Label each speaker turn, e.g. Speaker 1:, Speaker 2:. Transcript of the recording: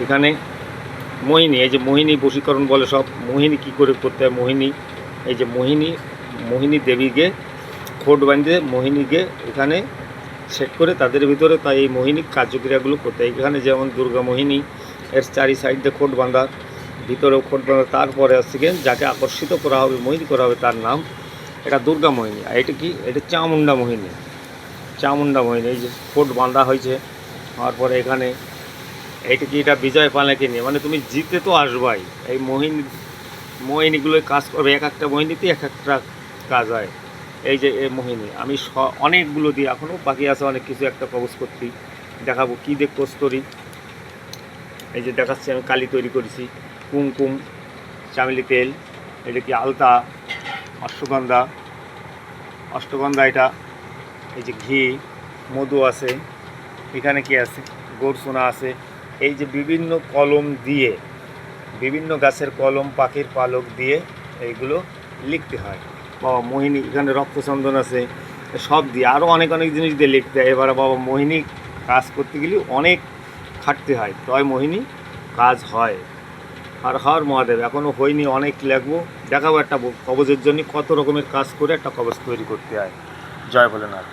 Speaker 1: এখানে মোহিনী, এই যে মোহিনী বশীকরণ বলে সব। মোহিনী কী করে করতে হয়, মোহিনী, এই যে মোহিনী দেবীকে খোট বাঁধে মোহিনীকে এখানে সেট করে তাদের ভিতরে, তাই এই মোহিনী কার্যক্রিয়াগুলো করতে হয়। এখানে যেমন দুর্গা মোহিনী, এর চারি সাইড দিয়ে খোট বাঁধা, ভিতরেও খোট বাঁধা, তারপরে আসছে যাকে আকর্ষিত করা হবে, মোহিনী করা হবে, তার নাম এটা দুর্গা মোহিনী। আর এটা কি, এটা চামুণ্ডা মোহিনী। চামুণ্ডা মোহিনী, এই যে খোট বাঁধা হয়েছে। তারপরে এখানে এইটা কি, এটা বিজয় পালাকে নিয়ে, মানে তুমি জিতে তো আসবাই। এই মোহিনীগুলোই কাজ করবে, এক একটা মোহিনীতে এক একটা কাজ হয়। এই যে এই মোহিনী আমি অনেকগুলো দিয়ে, এখনও বাকি আছে অনেক কিছু, একটা কবচ করতে দেখাবো কী দিয়ে করি। এই যে দেখাচ্ছি আমি কালি তৈরি করেছি, কুমকুম, চামেলি তেল, এটা কি আলতা, অষ্টগন্ধা এটা, এই যে ঘি, মধু আছে, এখানে কি আছে, গোরসোনা আছে। এই যে বিভিন্ন কলম দিয়ে, বিভিন্ন গাছের কলম, পাখির পালক দিয়ে এইগুলো লিখতে হয়। বাবা মোহিনী, এখানে রক্তচন্দন আছে, সব দিয়ে আরও অনেক অনেক জিনিস দিয়ে লিখতে হয়। এবারে বাবা মোহিনী কাজ করতে গেলে অনেক খাটতে হয়, তয় মোহিনী কাজ হয়। আর হর মহাদেব, এখনও হয়নি, অনেক লাগবো। দেখাবো একটা কবচের জন্য কত রকমের কাজ করে একটা কবচ তৈরি করতে হয়। জয় ভোলেনাথ।